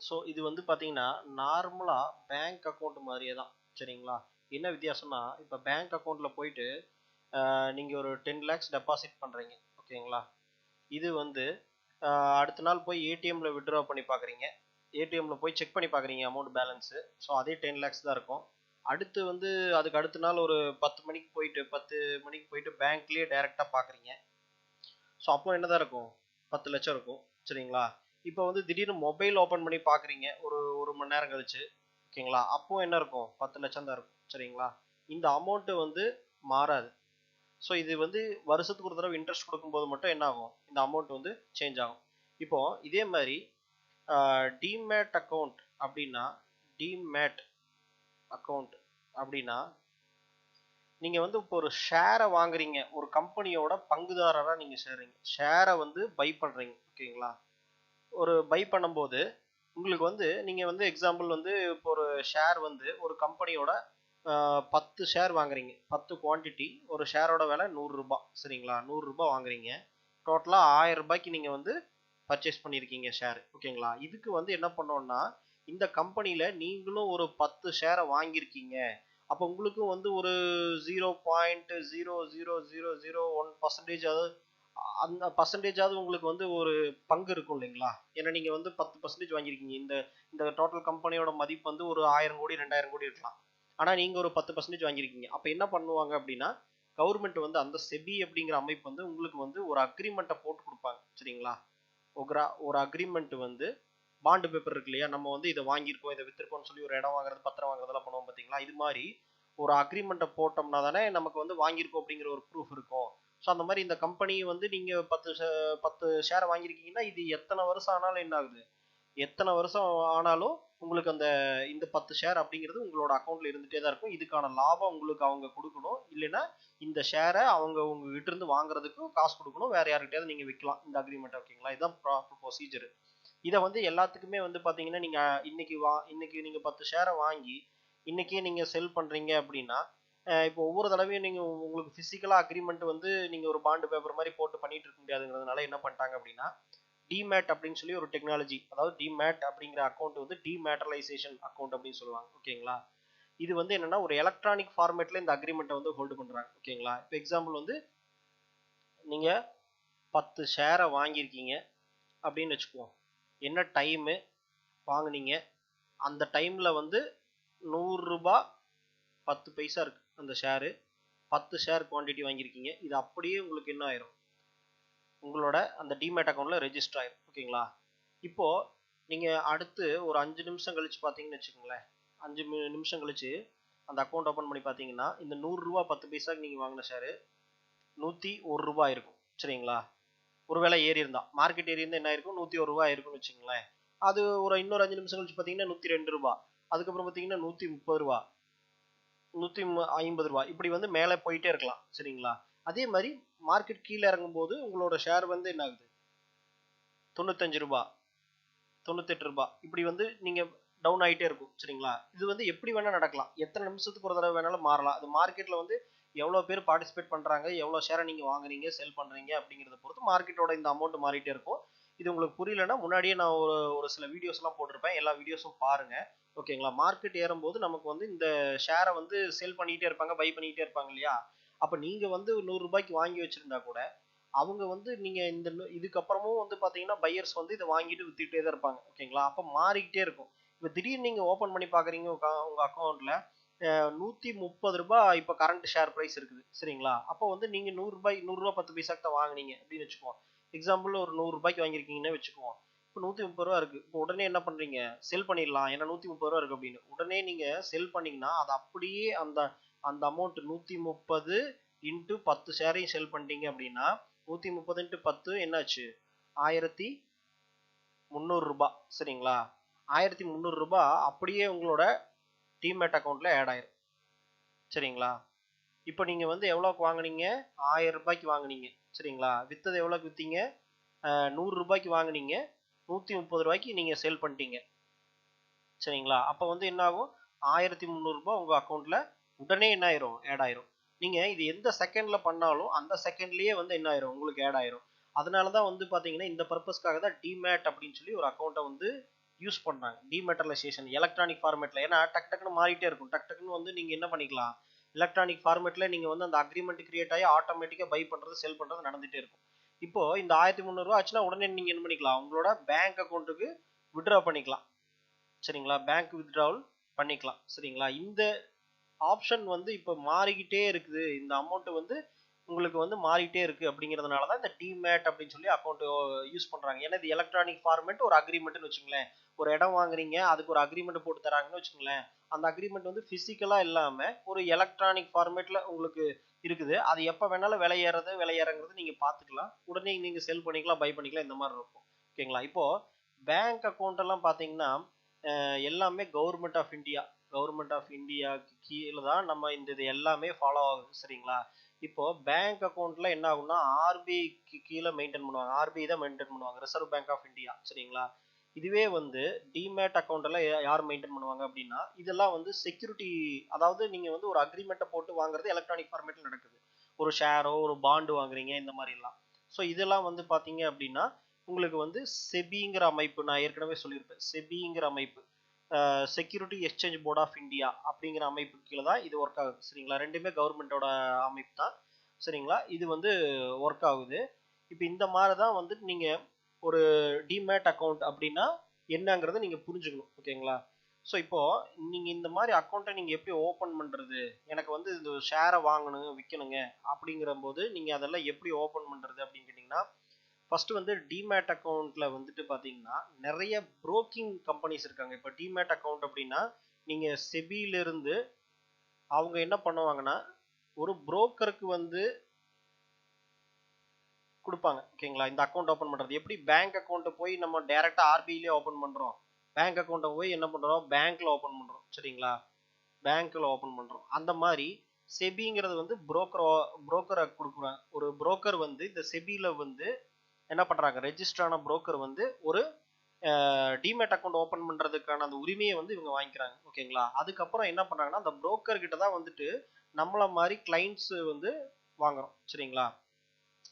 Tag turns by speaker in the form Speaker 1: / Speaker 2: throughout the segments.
Speaker 1: So இது வந்து பார்த்தீங்கன்னா நார்மலாக பேங்க் அக்கௌண்ட் மாதிரியே தான். சரிங்களா? என்ன வித்தியாசம்னா இப்போ பேங்க் அக்கௌண்ட்டில் போயிட்டு நீங்கள் ஒரு 10 lakhs டெபாசிட் பண்ணுறீங்க. ஓகேங்களா? இது வந்து அடுத்த நாள் போய் ஏடிஎம்ல வித்ட்ரா பண்ணி பார்க்குறீங்க. ஏடிஎம்ல போய் செக் பண்ணி பார்க்குறீங்க அமௌண்ட் பேலன்ஸு. ஸோ அதே 10 lakhs தான் இருக்கும். அடுத்து வந்து அதுக்கு அடுத்த நாள் ஒரு 10 மணிக்கு போயிட்டு பேங்க்லேயே டைரெக்டாக பார்க்குறீங்க. ஸோ அப்போ என்ன தான் இருக்கும்? 10 லட்சம் இருக்கும். சரிங்களா? இப்போ வந்து திடீர்னு மொபைல் ஓப்பன் பண்ணி பார்க்குறீங்க ஒரு மணி நேரம் கழிச்சு. ஓகேங்களா? அப்போ என்ன இருக்கும்? 10 லட்சம் தான் இருக்கும். சரிங்களா? இந்த அமௌண்ட்டு வந்து மாறாது. ஸோ இது வந்து வருஷத்துக்கு ஒரு தடவை இன்ட்ரெஸ்ட் கொடுக்கும்போது மட்டும் என்ன ஆகும்? இந்த அமௌண்ட் வந்து சேஞ்ச் ஆகும். இப்போ இதே மாதிரி டிமேட் அக்கௌண்ட் அப்படின்னா டிமேட் அக்கௌண்ட் அப்படின்னா நீங்கள் வந்து இப்போ ஒரு ஷேரை வாங்குறீங்க. ஒரு கம்பெனியோட பங்குதாரராக நீங்கள் சேர்றீங்க. ஷேரை வந்து பை பண்ணுறீங்க. ஓகேங்களா? ஒரு பை பண்ணும்போது உங்களுக்கு வந்து நீங்கள் வந்து எக்ஸாம்பிள் வந்து இப்போ ஒரு ஷேர் வந்து ஒரு கம்பெனியோட 10 ஷேர் வாங்குறீங்க. 10 குவான்டிட்டி. ஒரு ஷேரோட விலை 100 ரூபாய். சரிங்களா? 100 ரூபாய் வாங்குறீங்க. டோட்டலாக 1000 ரூபாய்க்கு நீங்கள் வந்து பர்ச்சேஸ் பண்ணியிருக்கீங்க ஷேர். ஓகேங்களா? இதுக்கு வந்து என்ன பண்ணோம்னா இந்த கம்பெனியில் நீங்களும் ஒரு 10 ஷேரை வாங்கியிருக்கீங்க. அப்போ உங்களுக்கும் வந்து ஒரு 0.00001% அந்த பர்சன்டேஜாவது உங்களுக்கு வந்து ஒரு பங்கு இருக்கும் இல்லைங்களா? ஏன்னா நீங்கள் வந்து 10% வாங்கியிருக்கீங்க. இந்த இந்த டோட்டல் கம்பெனியோட மதிப்பு வந்து ஒரு 1000 கோடி 2000 கோடி இருக்கலாம். ஆனால் நீங்கள் ஒரு 10% வாங்கியிருக்கீங்க. அப்போ என்ன பண்ணுவாங்க அப்படின்னா கவர்மெண்ட் வந்து அந்த செபி அப்படிங்கிற அமைப்பு வந்து உங்களுக்கு வந்து ஒரு அக்ரிமெண்ட்டை போட்டு கொடுப்பாங்க. சரிங்களா? ஒரு அக்ரிமெண்ட் வந்து பாண்டு பேப்பர் இருக்கு இல்லையா? நம்ம வந்து இதை வாங்கியிருக்கோம், இதை வித்திருக்கோம்னு சொல்லி ஒரு இடம் வாங்குறது, பத்திரம் வாங்குறதெல்லாம் பண்ணுவோம் பார்த்தீங்களா? இது மாதிரி ஒரு அக்ரிமெண்ட்டை போட்டோம்னா தானே நமக்கு வந்து வாங்கியிருக்கோம் அப்படிங்கிற ஒரு ப்ரூஃப் இருக்கும். ஸோ அந்த மாதிரி இந்த கம்பெனி வந்து நீங்கள் 10 ஷேர் வாங்கியிருக்கீங்கன்னா இது எத்தனை வருஷம் ஆனாலும் என்ன ஆகுது? எத்தனை வருஷம் ஆனாலும் உங்களுக்கு இந்த 10 ஷேர் அப்படிங்கிறது உங்களோட அக்கௌண்ட்ல இருந்துகிட்டே தான் இருக்கும். இதுக்கான லாபம் உங்களுக்கு அவங்க கொடுக்கணும். இல்லைன்னா இந்த ஷேரை அவங்க உங்ககிட்ட இருந்து வாங்குறதுக்கு காசு கொடுக்கணும். வேற யார்கிட்டயாவது நீங்கள் விற்கலாம் இந்த அக்ரிமெண்ட். ஓகேங்களா? இதுதான் ப்ரொசீஜர். இதை வந்து எல்லாத்துக்குமே வந்து பார்த்தீங்கன்னா நீங்கள் இன்னைக்கு நீங்கள் 10 ஷேரை வாங்கி இன்னைக்கே நீங்கள் செல் பண்ணுறீங்க அப்படின்னா இப்போ ஒவ்வொரு தடவையும் நீங்கள் உங்களுக்கு ஃபிசிக்கலாக அக்ரிமெண்ட் வந்து நீங்கள் ஒரு பாண்டு பேப்பர் மாதிரி போட்டு பண்ணிட்டு இருக்க முடியாதுங்கிறதுனால என்ன பண்ணிட்டாங்க அப்படின்னா டிமேட் அப்படின்னு சொல்லி ஒரு டெக்னாலஜி, அதாவது டிமேட் அப்படிங்கிற அக்கௌண்ட் வந்து டிமேட்டரைசேஷன் அக்கௌண்ட் அப்படின்னு சொல்லுவாங்க. ஓகேங்களா? இது வந்து என்னன்னா ஒரு எலக்ட்ரானிக் ஃபார்மேட்ல இந்த அக்ரிமெண்ட்டை வந்து ஹோல்டு பண்றாங்க. ஓகேங்களா? இப்போ எக்ஸாம்பிள் வந்து நீங்க 10 ஷேரை வாங்கியிருக்கீங்க அப்படின்னு வச்சுக்குவோம். என்ன டைமு வாங்குனீங்க, அந்த டைம்ல வந்து 100 ரூபாய் 10 பைசா இருக்கு அந்த ஷேரு. 10 ஷேர் குவான்டிட்டி வாங்கியிருக்கீங்க. இது அப்படியே உங்களுக்கு என்ன ஆயிரும்? உங்களோட அந்த டிமேட் அக்கௌண்ட்ல ரெஜிஸ்டர் ஆயிரும். ஓகேங்களா? இப்போ நீங்க அடுத்து ஒரு 5 நிமிஷம் கழிச்சு பார்த்தீங்கன்னு வச்சுக்கோங்களேன். 5 நிமிஷம் கழிச்சு அந்த அக்கௌண்ட் ஓபன் பண்ணி பார்த்தீங்கன்னா இந்த 100 ரூபாய் 10 பைசாக்கு நீங்க வாங்கின ஷேர் 101 ரூபாய் இருக்கும். சரிங்களா? ஒருவேளை ஏறி இருந்தா மார்க்கெட் ஏறி இருந்தா என்ன ஆயிருக்கும்? 101 ரூபாய் இருக்கும்னு வச்சுக்கோங்களேன். அது இன்னொரு 5 நிமிஷம் கழிச்சு பார்த்தீங்கன்னா 102 ரூபாய், அதுக்கப்புறம் பார்த்தீங்கன்னா 130 ரூபாய், 150 ரூபாய், இப்படி வந்து மேலே போயிட்டே இருக்கலாம். சரிங்களா? அதே மாதிரி மார்க்கெட் கீழே இறங்கும் போது உங்களோட ஷேர் வந்து என்ன ஆகுது? 95 ரூபாய், 98 ரூபாய், இப்படி வந்து நீங்க டவுன் ஆகிட்டே இருக்கும். சரிங்களா? இது வந்து எப்படி வேணா நடக்கலாம். எத்தனை நிமிஷத்துக்கு ஒரு தடவை வேணாலும் மாறலாம். அது மார்க்கெட்ல வந்து எவ்வளவு பேர் பார்ட்டிசிபேட் பண்றாங்க, எவ்வளவு ஷேரை நீங்க வாங்குறீங்க, செல் பண்றீங்க அப்படிங்கிறத பொறுத்து மார்க்கெட்டோட இந்த அமௌண்ட் மாறிட்டே இருக்கும். இது உங்களுக்கு புரியலன்னா முன்னாடியே நான் ஒரு சில வீடியோஸ் எல்லாம் போட்டிருப்பேன். எல்லா வீடியோஸும் பாருங்க. ஓகேங்களா? மார்க்கெட் ஏறும்போது நமக்கு வந்து இந்த ஷேரை வந்து செல் பண்ணிட்டே இருப்பாங்க, பை பண்ணிட்டே இருப்பாங்க இல்லையா? அப்ப நீங்க வந்து 100 ரூபாய்க்கு வாங்கி வச்சிருந்தா கூட அவங்க வந்து நீங்க இதுக்கப்புறமும் வந்து பாத்தீங்கன்னா பையர்ஸ் வந்து இதை வாங்கிட்டு வித்துட்டே தான் இருப்பாங்க. ஓகேங்களா? அப்ப மாறிக்கிட்டே இருக்கும். இப்ப திடீர்னு நீங்க ஓபன் பண்ணி பாக்குறீங்க உங்க அக்கௌண்ட்ல 130 ரூபாய் இப்ப கரண்ட் ஷேர் பிரைஸ் இருக்குது. சரிங்களா? அப்போ வந்து நீங்க 100 ரூபாய் 10 பைசாக்கு தான் வாங்குனீங்க அப்படின்னு வச்சுக்குவோம். எக்ஸாம்பிள் ஒரு 100 ரூபாய்க்கு வாங்கியிருக்கீங்கன்னு வச்சுக்குவோம். இப்போ 130 ரூபா இருக்கு. இப்போ உடனே என்ன பண்றீங்க? செல் பண்ணிடலாம். ஏன்னா 130 ரூபா இருக்கு அப்படின்னு. உடனே நீங்க செல் பண்ணீங்கன்னா அது அப்படியே அந்த அந்த அமௌண்ட் 130 இன்ட்டு 10 ஷேரையும் செல் பண்ணிட்டீங்க அப்படின்னா 130 இன்ட்டு 10 என்னாச்சு? 1300 ரூபாய். சரிங்களா? 1300 ரூபாய் அப்படியே உங்களோட டிமேட் அக்கௌண்ட்ல ஆட் ஆயிரும். சரிங்களா? இப்போ நீங்க வந்து எவ்வளவுக்கு வாங்குனீங்க? 1000 ரூபாய்க்கு வாங்குனீங்க. சரிங்களா? வித்தது எவ்வளவுக்கு வித்தீங்க? 100 ரூபாய்க்கு வாங்குனீங்க. 130 ரூபாய்க்கு நீங்க சேல் பண்ணிட்டீங்க. சரிங்களா? அப்ப வந்து என்ன ஆகும்? 1300 ரூபாய் உங்க அக்கௌண்ட்ல உடனே என்ன ஆயிரும்? ஆட் ஆயிரும். நீங்க இது எந்த செகண்ட்ல பண்ணாலும் அந்த செகண்ட்லயே வந்து என்ன ஆயிரும்? உங்களுக்கு ஆட் ஆயிரும். அதனால தான் வந்து பாத்தீங்கன்னா இந்த பர்பஸ்க்காக தான் டிமேட் அப்படின்னு சொல்லி ஒரு அக்கௌண்ட்டை வந்து யூஸ் பண்றாங்க. டிமெட்டலைசேஷன் எலக்ட்ரானிக் ஃபார்மேட்ல. ஏன்னா டக்குன்னு மாறிட்டே இருக்கும். டக்குன்னு வந்து நீங்க என்ன பண்ணிக்கலாம், எலக்ட்ரானிக் ஃபார்மேட்ல நீங்க வந்து அந்த அக்ரிமெண்ட் கிரியேட் ஆகி ஆட்டோமேட்டிக்கா பை பண்றது செல் பண்றது நடந்துட்டே இருக்கும். இப்போ இந்த 1300 ரூபாய் ஆச்சுன்னா உடனே நீங்க என்ன பண்ணிக்கலாம், உங்களோட பேங்க் அக்கௌண்ட்டுக்கு வித்ட்ரா பண்ணிக்கலாம். சரிங்களா, பேங்க் வித்ட்ராவல் பண்ணிக்கலாம். சரிங்களா, இந்த ஆப்ஷன் வந்து இப்போ மாறிக்கிட்டே இருக்குது. இந்த அமௌண்ட் வந்து உங்களுக்கு வந்து மாறிட்டே இருக்கு அப்படிங்கிறதுனால தான் இந்த டிமேட் அப்படின்னு சொல்லி அக்கௌண்ட் யூஸ் பண்றாங்க. ஏன்னா இது எலக்ட்ரானிக் ஃபார்மேட் ஒரு அக்ரிமெண்ட்னு வச்சுங்களேன். ஒரு இடம் வாங்குறீங்க, அதுக்கு ஒரு அக்ரிமெண்ட் போட்டு தராங்கன்னு வச்சுங்களேன். அந்த அக்ரிமெண்ட் வந்து பிசிக்கலா இல்லாம ஒரு எலக்ட்ரானிக் ஃபார்மேட்ல உங்களுக்கு இருக்குது. அது எப்ப வேணாலும் விலை ஏறது விலை இறங்குறது நீங்க பாத்துக்கலாம். உடனே நீங்க செல் பண்ணிக்கலாம், பை பண்ணிக்கலாம், இந்த மாதிரி இருக்கும். ஓகேங்களா. இப்போ பேங்க் அக்கௌண்ட் எல்லாம் பாத்தீங்கன்னா எல்லாமே government of India, government of இந்தியாவுக்கு கீழே தான் நம்ம இந்த இது எல்லாமே ஃபாலோ ஆகுது. சரிங்களா. இப்போ பேங்க் அக்கௌண்ட்ல என்ன ஆகும்னா ஆர்பிஐக்கு கீழே மெயின்டைன் பண்ணுவாங்க. ஆர்பிஐ தான் மெயின்டைன் பண்ணுவாங்க, ரிசர்வ் பேங்க் ஆஃப் இந்தியா. சரிங்களா. இதுவே வந்து டிமேட் அக்கௌண்ட் எல்லாம் யார் மெயின்டைன் பண்ணுவாங்க அப்படின்னா, இதெல்லாம் வந்து செக்யூரிட்டி, அதாவது நீங்க வந்து ஒரு அக்ரிமெண்ட்டை போட்டு வாங்குறது எலக்ட்ரானிக் ஃபார்மேட்ல நடக்குது. ஒரு ஷேரோ ஒரு பாண்டு வாங்குறீங்க, இந்த மாதிரி எல்லாம். ஸோ இதெல்லாம் வந்து பாத்தீங்க அப்படின்னா உங்களுக்கு வந்து செபிங்கிற அமைப்பு, நான் ஏற்கனவே சொல்லியிருப்பேன், செபிங்கிற அமைப்பு, security exchange board of India அப்படிங்கிற அமைப்பு கீழே தான் இது ஒர்க் ஆகுது. சரிங்களா, ரெண்டுமே கவர்மெண்டோட அமைப்பு தான். சரிங்களா, இது வந்து ஒர்க் ஆகுது. இப்போ இந்த மாதிரி தான் வந்து நீங்க ஒரு டிமேட் அக்கௌண்ட் அப்படின்னா என்னங்கிறத நீங்க புரிஞ்சுக்கணும். ஓகேங்களா. ஸோ இப்போ நீங்க இந்த மாதிரி அக்கௌண்ட்டை நீங்க எப்படி ஓபன் பண்றது, எனக்கு வந்து இந்த ஷேரை வாங்கணும் விற்கணுங்க அப்படிங்கிற போது நீங்க அதெல்லாம் எப்படி ஓபன் பண்றது அப்படின்னு கேட்டீங்கன்னா, ஃபர்ஸ்ட் வந்து டிமேட் அக்கௌண்ட்ல வந்துட்டு பாத்தீங்கன்னா நிறைய புரோக்கிங் கம்பெனிஸ் இருக்காங்க. இப்போ டிமேட் அக்கௌண்ட் அப்படின்னா நீங்க செபியில இருந்து அவங்க என்ன பண்ணுவாங்கன்னா ஒரு புரோக்கருக்கு வந்து கொடுப்பாங்க. ஓகேங்களா. இந்த அக்கௌண்ட் ஓபன் பண்றது எப்படி, பேங்க் அக்கௌண்ட் போய் நம்ம டைரக்டா ஆர்பிஐலே ஓபன் பண்றோம், பேங்க் அக்கௌண்ட்டை போய் என்ன பண்றோம், பேங்க்ல ஓபன் பண்றோம். சரிங்களா, பேங்க்ல ஓபன் பண்றோம். அந்த மாதிரி செபிங்கிறது வந்து புரோக்கரை கொடுக்குறாங்க. ஒரு புரோக்கர் வந்து இந்த செபியில வந்து என்ன பண்றாங்க, ரெஜிஸ்டர் ஆன புரோக்கர் வந்து ஒரு டிமேட் அக்கௌண்ட் ஓபன் பண்றதுக்கான அந்த உரிமையை வந்து இவங்க வாங்கிக்கிறாங்க. ஓகேங்களா. அதுக்கப்புறம் என்ன பண்றாங்கன்னா அந்த புரோக்கர் கிட்ட தான் வந்துட்டு நம்மள மாதிரி கிளைண்ட்ஸ் வந்து வாங்குறோம். சரிங்களா.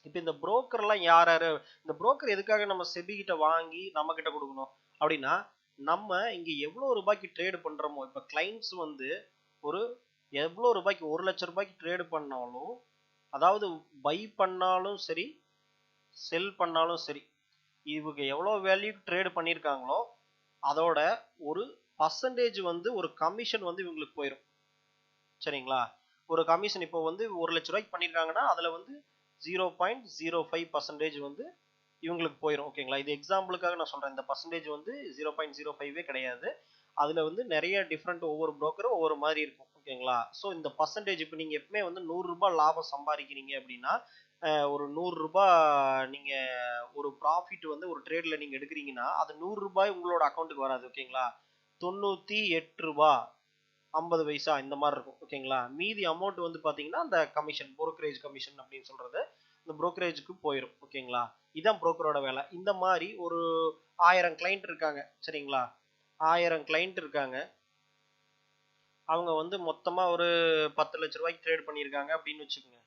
Speaker 1: இப்போ இந்த புரோக்கர் எல்லாம் யார் யாரு, இந்த புரோக்கர் எதுக்காக நம்ம செபி கிட்ட வாங்கி நம்ம கிட்ட கொடுக்கணும் அப்படின்னா, நம்ம இங்க எவ்வளவு ரூபாய்க்கு ட்ரேட் பண்றோமோ, இப்ப கிளைண்ட்ஸ் வந்து ஒரு எவ்வளவு ரூபாய்க்கு, 1,00,000 ரூபாய்க்கு ட்ரேட் பண்ணாலும், அதாவது பை பண்ணாலும் சரி செல் பண்ணாலும் சரி, இவங்க எவ்வளவு வேல்யூ ட்ரேட் பண்ணிருக்காங்களோ அதோட ஒரு பர்சன்டேஜ் வந்து ஒரு கமிஷன் வந்து இவங்களுக்கு போயிடும். சரிங்களா. ஒரு கமிஷன் இப்போ வந்து 1,00,000 ரூபாய்க்கு பண்ணிருக்காங்கன்னா அதுல வந்து 0.05% வந்து இவங்களுக்கு போயிடும். ஓகேங்களா. இது எக்ஸாம்பிளுக்காக நான் சொல்றேன். இந்த பர்சன்டேஜ் வந்து 0.05 கிடையாது. அதுல வந்து நிறைய டிஃப்ரெண்ட், ஒவ்வொரு புரோக்கரும் ஒவ்வொரு மாதிரி இருக்கும். ஓகேங்களா. ஸோ இந்த பர்சன்டேஜ் இப்போ நீங்க எப்பவுமே வந்து 100 ரூபாய் லாபம் சம்பாதிக்கிறீங்க அப்படின்னா ஒரு 100 ரூபாய் நீங்க ஒரு ப்ராஃபிட் வந்து ஒரு ட்ரேட்ல நீங்க எடுக்கிறீங்கன்னா அது 100 ரூபாய் உங்களோட அக்கௌண்ட்டுக்கு வராது. ஓகேங்களா. 98 ரூபாய் 50 பைசா இந்த மாதிரி இருக்கும். ஓகேங்களா. மீதி அமௌண்ட் வந்து பாத்தீங்கன்னா அந்த கமிஷன், புரோக்கரேஜ் கமிஷன் அப்படின்னு சொல்றது இந்த புரோக்கரேஜுக்கு போயிடும். ஓகேங்களா. இதான் புரோக்கரோட வேலை. இந்த மாதிரி ஒரு 1000 கிளைண்ட் இருக்காங்க. சரிங்களா. 1000 கிளைண்ட் இருக்காங்க. அவங்க வந்து மொத்தமா ஒரு 10 லட்ச ரூபாய்க்கு ட்ரேட் பண்ணியிருக்காங்க அப்படின்னு வச்சுக்கோங்க.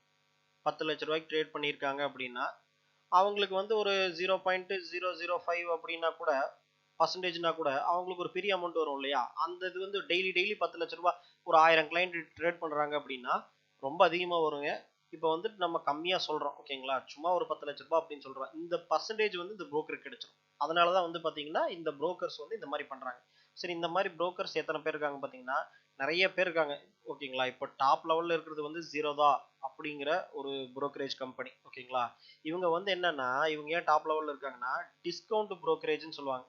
Speaker 1: 10 லட்ச ரூபாய்க்கு ட்ரேட் பண்ணியிருக்காங்க அப்படின்னா அவங்களுக்கு வந்து ஒரு 0.005 அப்படின்னா கூட பர்சன்டேஜ்னா கூட அவங்களுக்கு ஒரு பெரிய அமௌண்ட் வரும் இல்லையா. அந்த இது வந்து டெய்லி 10 லட்ச ரூபாய் ஒரு 1000 கிளைண்ட் ட்ரேட் பண்றாங்க அப்படின்னா ரொம்ப அதிகமா வருங்க. இப்போ வந்துட்டு நம்ம கம்மியா சொல்றோம். ஓகேங்களா. சும்மா ஒரு 10 லட்ச ரூபாய் அப்படின்னு சொல்றோம். இந்த பர்சன்டேஜ் வந்து இந்த புரோக்கருக்கு கிடைச்சிடும். அதனாலதான் வந்து பாத்தீங்கன்னா இந்த புரோக்கர்ஸ் வந்து இந்த மாதிரி பண்றாங்க. சரி, இந்த மாதிரி புரோக்கர்ஸ் எத்தனை பேர் இருக்காங்க பாத்தீங்கன்னா நிறைய பேர் இருக்காங்க. ஓகேங்களா. இப்போ டாப் லெவல்ல இருக்கிறது வந்து ஜீரோதா அப்படிங்கிற ஒரு புரோக்கரேஜ் கம்பெனி. ஓகேங்களா. இவங்க வந்து என்னன்னா, இவங்க ஏன் டாப் லெவல்ல இருக்காங்கன்னா டிஸ்கவுண்ட் புரோக்கரேஜ்னு சொல்லுவாங்க.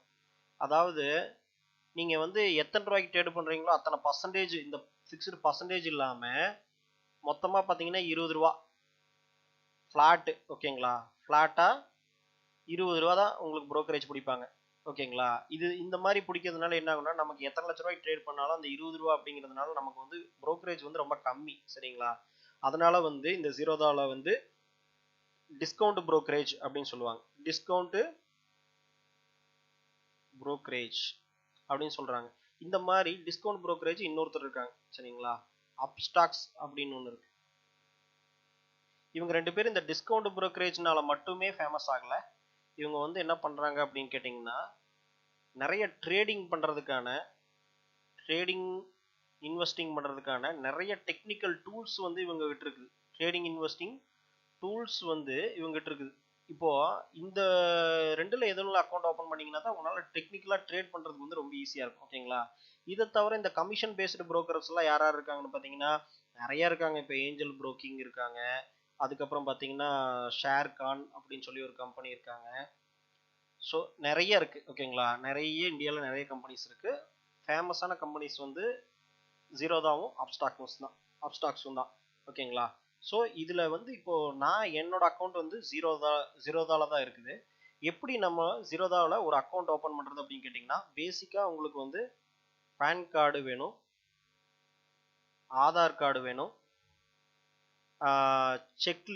Speaker 1: அதாவது நீங்க வந்து எத்தனை ரூபாய்க்கு ட்ரேட் பண்றீங்களோ அத்தனை பர்சன்டேஜ், இந்த ஃபிக்ஸ்டு பர்சன்டேஜ் இல்லாம மொத்தமா பாத்தீங்கன்னா 20 ரூபா ஃபிளாட். ஓகேங்களா. ஃபிளாட்டா 20 ரூபா தான் உங்களுக்கு புரோக்கரேஜ் பிடிப்பாங்க. ஓகேங்களா. இது இந்த மாதிரி பிடிக்கிறதுனால என்ன ஆகும்னா, நமக்கு எத்தனை லட்ச ரூபாய்க்கு ட்ரேட் பண்ணாலும் அந்த 20 ரூபா அப்படிங்கிறதுனால நமக்கு வந்து புரோக்கரேஜ் வந்து ரொம்ப கம்மி. சரிங்களா. அதனால வந்து இந்த ஜீரோதால வந்து டிஸ்கவுண்ட் புரோக்கரேஜ் அப்படின்னு சொல்லுவாங்க. டிஸ்கவுண்ட் புரோக்கரேஜ் அப்படின்னு சொல்றாங்க. இந்த மாதிரி டிஸ்கவுண்ட் புரோக்கரேஜ் இன்னொருத்தர் இருக்காங்க. சரிங்களா. அப்ஸ்டாக்ஸ் அப்படின்னு ஒன்று இருக்கு. இவங்க ரெண்டு பேரும் இந்த டிஸ்கவுண்ட் புரோக்கரேஜ்னால மட்டுமே ஃபேமஸ் ஆகல. இவங்க வந்து என்ன பண்றாங்க அப்படின்னு கேட்டீங்கன்னா நிறைய ட்ரேடிங் இன்வெஸ்டிங் பண்ணுறதுக்கான நிறைய டெக்னிக்கல் டூல்ஸ் வந்து இவங்ககிட்ட இருக்குது. ட்ரேடிங் இன்வெஸ்டிங் டூல்ஸ் வந்து இவங்ககிட்ட இருக்குது. இப்போ இந்த ரெண்டுல எதுல அக்கௌண்ட் ஓப்பன் பண்ணீங்கன்னா தான் உங்களால டெக்னிக்கலா ட்ரேட் பண்றதுக்கு வந்து ரொம்ப ஈஸியா இருக்கும். ஓகேங்களா? இதை தவிர இந்த கமிஷன் பேஸ்டு புரோக்கர்ஸ் எல்லாம் யார் யார் இருக்காங்கன்னு பார்த்தீங்கன்னா நிறைய இருக்காங்க. இப்போ ஏஞ்சல் புரோக்கிங் இருக்காங்க. அதுக்கப்புறம் பார்த்தீங்கன்னா ஷேர் கான் அப்படின்னு சொல்லி ஒரு கம்பெனி இருக்காங்க. ஸோ நிறைய இருக்கு. ஓகேங்களா? நிறைய இந்தியாவில் நிறைய கம்பெனிஸ் இருக்கு. ஃபேமஸான கம்பெனிஸ் வந்து ஜீரோதாவும் அப்ஸ்டாக்ஸும் தான். ஓகேங்களா? ஸோ இதில் வந்து இப்போ நான் என்னோட அக்கௌண்ட் வந்து ஜீரோதால தான் இருக்குது. எப்படி நம்ம ஜீரோதாவில் ஒரு அக்கௌண்ட் ஓப்பன் பண்ணுறது அப்படின்னு கேட்டிங்கன்னா பேசிக்காக உங்களுக்கு வந்து பேன் கார்டு வேணும், ஆதார் கார்டு வேணும், செக்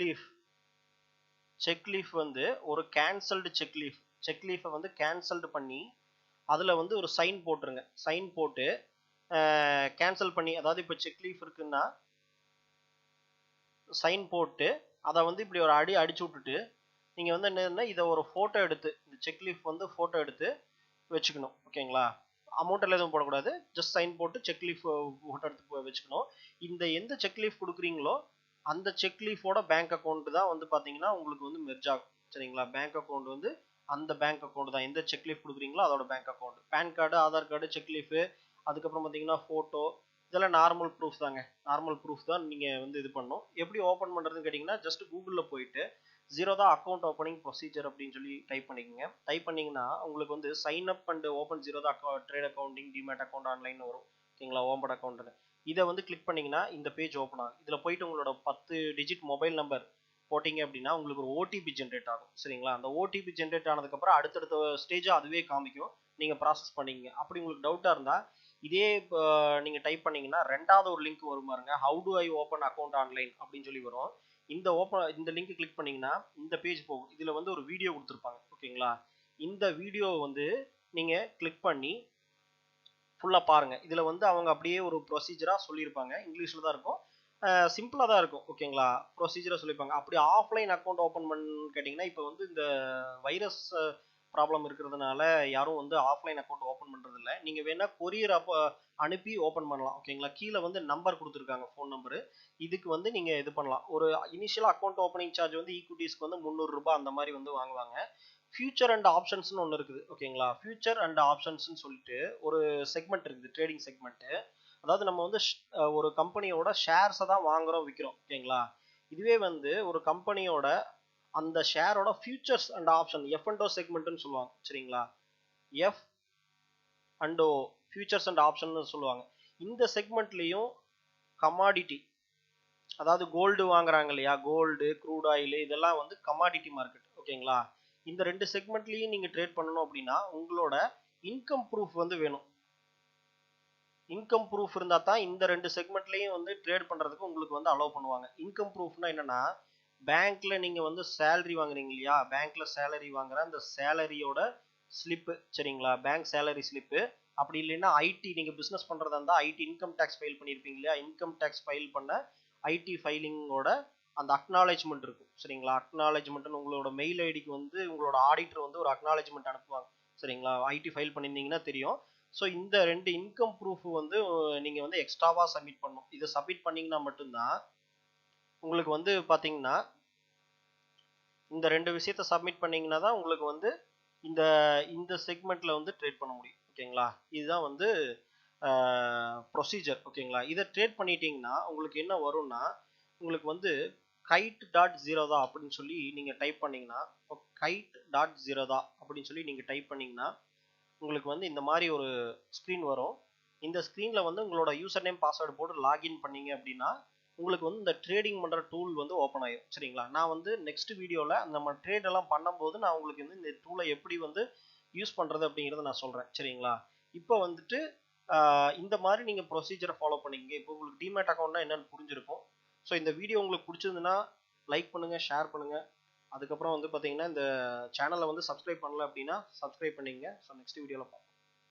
Speaker 1: லீஃப் வந்து ஒரு கேன்சல்டு செக் லீஃபை வந்து கேன்சல்டு பண்ணி அதில் வந்து ஒரு சைன் போட்டுருங்க. சைன் போட்டு கேன்சல் பண்ணி, அதாவது இப்போ செக் லீஃப் இருக்குன்னா சைன் போட்டு அதை வந்து இப்படி ஒரு அடிச்சு விட்டுட்டு நீங்கள் வந்து என்னன்னா இதை ஒரு ஃபோட்டோ எடுத்து இந்த செக் லீஃப் வந்து ஃபோட்டோ எடுத்து வச்சுக்கணும். ஓகேங்களா? அமௌண்ட்டில் எதுவும் போடக்கூடாது. ஜஸ்ட் சைன் போட்டு செக் லீஃப் ஃபோட்டோ எடுத்து வச்சுக்கணும். இந்த எந்த செக் லீஃப் கொடுக்குறீங்களோ அந்த செக் லீஃபோட பேங்க் அக்கௌண்ட் தான் வந்து பார்த்தீங்கன்னா உங்களுக்கு வந்து மெர்ஜ் ஆகும். சரிங்களா? பேங்க் அக்கௌண்ட் வந்து அந்த பேங்க் அக்கௌண்ட் தான். எந்த செக் லீஃப் கொடுக்குறீங்களோ அதோட bank account. PAN card, Aadhaar card, cheque leaf, அதுக்கப்புறம் பார்த்தீங்கன்னா ஃபோட்டோ, இதெல்லாம் நார்மல் ப்ரூஃப் தாங்க. நார்மல் ப்ரூஃப் தான் நீங்கள் வந்து இது பண்ணணும். எப்படி ஓப்பன் பண்ணுறதுன்னு கேட்டிங்கன்னா ஜஸ்ட் கூகுளில் போயிட்டு ஜீரோதா அக்கௌண்ட் ஓப்பனிங் ப்ரொசீஜர் அப்படின்னு சொல்லி டைப் பண்ணிக்கோங்க. டைப் பண்ணிங்கன்னா உங்களுக்கு வந்து sign up and open Zerodha trade accounting demat account online வரும். ஓகேங்களா? ஓம்பட் அக்கௌண்ட்னு இதை வந்து கிளிக் பண்ணிங்கன்னா இந்த பேஜ் ஓப்பன் ஆகும். இதில் போயிட்டு உங்களோட 10 டிஜிட் மொபைல் நம்பர் போட்டிங்க அப்படின்னா உங்களுக்கு ஒரு ஓடிபி ஜென்ரேட் ஆகும். சரிங்களா? அந்த ஓடிபி ஜென்ரேட் ஆனதுக்கப்புறம் அடுத்தடுத்த ஸ்டேஜாக அதுவே காமிக்கும். நீங்கள் ப்ராசஸ் பண்ணிங்க. அப்படி உங்களுக்கு டவுட்டாக இருந்தால் இதே நீங்கள் டைப் பண்ணிங்கன்னா ரெண்டாவது ஒரு லிங்க் வரும் பாருங்க, how to I open account online அப்படின்னு சொல்லி வரும். இந்த லிங்க் கிளிக் பண்ணிங்கன்னா இந்த பேஜ் போகும். இதில் வந்து ஒரு வீடியோ கொடுத்துருப்பாங்க. ஓகேங்களா? இந்த வீடியோ வந்து நீங்கள் கிளிக் பண்ணி ஃபுல்லாக பாருங்கள். இதில் வந்து அவங்க அப்படியே ஒரு ப்ரொசீஜராக சொல்லியிருப்பாங்க. இங்கிலீஷில் தான் இருக்கும். சிம்பிளாக தான் இருக்கும். ஓகேங்களா? ப்ரொசீஜராக சொல்லியிருப்பாங்க. அப்படி ஆஃப்லைன் அக்கௌண்ட் ஓப்பன் பண்ணு கேட்டிங்கன்னா இப்போ வந்து இந்த வைரஸ் ப்ராப்ளம் இருக்கிறதுனால யாரும் வந்து ஆஃப்லைன் அக்கௌண்ட் ஓப்பன் பண்ணுறதில்ல. நீங்கள் வேணால் கொரியர் அனுப்பி ஓப்பன் பண்ணலாம். ஓகேங்களா? கீழே வந்து நம்பர் கொடுத்துருக்காங்க, ஃபோன் நம்பரு. இதுக்கு வந்து நீங்கள் இது பண்ணலாம். ஒரு இனிஷியல் அக்கௌண்ட் ஓப்பனிங் சார்ஜ் வந்து ஈக்விட்டிஸ்க்கு வந்து 300 ரூபாய் அந்த மாதிரி வந்து வாங்குவாங்க. ஃபியூச்சர் அண்ட் ஆப்ஷன்ஸ்னு ஒன்று இருக்குது. ஓகேங்களா? ஃபியூச்சர் அண்ட் ஆப்ஷன்ஸ்னு சொல்லிட்டு ஒரு செக்மெண்ட் இருக்குது, ட்ரேடிங் செக்மெண்ட்டு. அதாவது நம்ம வந்து ஒரு கம்பெனியோட ஷேர்ஸை தான் வாங்குறோம், விற்கிறோம். ஓகேங்களா? இதுவே வந்து ஒரு கம்பெனியோட அந்த ஷேரோட futures and option F and O செக்மெண்ட்னு சொல்லுவாங்க. சரிங்களா? F and O futures and option சொல்லுவாங்க. இந்த செக்மெண்ட்லேயும் கமாடிட்டி, அதாவது கோல்டு வாங்குறாங்க இல்லையா, கோல்டு, க்ரூட் ஆயில், இதெல்லாம் வந்து கமாடிட்டி மார்க்கெட். ஓகேங்களா? இந்த ரெண்டு செக்மெண்ட்லையும் நீங்கள் ட்ரேட் பண்ணணும் அப்படின்னா உங்களோட இன்கம் ப்ரூஃப் வந்து வேணும். இன்கம் ப்ரூஃப் இருந்தால் தான் இந்த ரெண்டு செக்மெண்ட்லையும் வந்து ட்ரேட் பண்ணுறதுக்கு உங்களுக்கு வந்து அலோவ் பண்ணுவாங்க. இன்கம் ப்ரூஃப்னா என்னென்னா பேங்க்ல நீங்கள் வந்து சேலரி வாங்குறீங்க இல்லையா, பேங்க்ல சேலரி வாங்குற அந்த சேலரியோட ஸ்லிப்பு. சரிங்களா? Bank salary slip. அப்படி இல்லைன்னா ஐடி, நீங்கள் பிஸ்னஸ் பண்ணுறதா இருந்தால் ஐடி இன்கம் டேக்ஸ் ஃபைல் பண்ணியிருப்பீங்க இல்லையா, இன்கம் டேக்ஸ் ஃபைல் பண்ண ஐடி ஃபைலிங்கோட அந்த அக்னாலேஜ்மெண்ட் இருக்கும். சரிங்களா? அக்னாலேஜ்மெண்ட்னு உங்களோட மெயில் ஐடிக்கு வந்து உங்களோட ஆடிட்டர் வந்து ஒரு அக்னாலேஜ்மெண்ட் அனுப்புவாங்க. சரிங்களா? ஐடி ஃபைல் பண்ணியிருந்தீங்கன்னா தெரியும். ஸோ இந்த ரெண்டு இன்கம் ப்ரூஃப் வந்து நீங்கள் வந்து எக்ஸ்ட்ராவாக சப்மிட் பண்ணணும். இதை சப்மிட் பண்ணிங்கன்னா மட்டும்தான் உங்களுக்கு வந்து பார்த்தீங்கன்னா இந்த ரெண்டு விஷயத்த சப்மிட் பண்ணிங்கன்னா தான் உங்களுக்கு வந்து இந்த செக்மெண்ட்டில் வந்து ட்ரேட் பண்ண முடியும். ஓகேங்களா? இதுதான் வந்து ப்ரொசீஜர். ஓகேங்களா? இதை ட்ரேட் பண்ணிட்டீங்கன்னா உங்களுக்கு என்ன வரும்னா உங்களுக்கு வந்து kite.zerodha அப்படின்னு சொல்லி நீங்கள் டைப் பண்ணிங்கன்னா, kite.zerodha அப்படின்னு சொல்லி நீங்கள் டைப் பண்ணிங்கன்னா உங்களுக்கு வந்து இந்த மாதிரி ஒரு ஸ்க்ரீன் வரும். இந்த ஸ்க்ரீனில் வந்து உங்களோட யூசர் நேம் பாஸ்வேர்டு போட்டு லாகின் பண்ணீங்க அப்படின்னா உங்களுக்கு வந்து இந்த ட்ரேடிங் பண்ணுற டூல் வந்து ஓப்பன் ஆகிடும். சரிங்களா? நான் வந்து நெக்ஸ்ட் வீடியோவில் நம்ம ட்ரேட் எல்லாம் பண்ணும்போது நான் உங்களுக்கு வந்து இந்த டூலை எப்படி வந்து யூஸ் பண்ணுறது அப்படிங்கிறத நான் சொல்கிறேன். சரிங்களா? இப்போ வந்துட்டு இந்த மாதிரி நீங்கள் ப்ரொசீஜரை ஃபாலோ பண்ணிங்க. இப்போ உங்களுக்கு டிமேட் அக்கௌண்ட்னா என்னென்னு புரிஞ்சிருக்கும். ஸோ இந்த வீடியோ உங்களுக்கு பிடிச்சிருந்துன்னா லைக் பண்ணுங்கள், ஷேர் பண்ணுங்கள். அதுக்கப்புறம் வந்து பார்த்தீங்கன்னா இந்த சேனலை வந்து சப்ஸ்கிரைப் பண்ணல அப்படின்னா சப்ஸ்கிரைப் பண்ணிங்க. ஸோ நெக்ஸ்ட் வீடியோவில் பார்ப்போம்.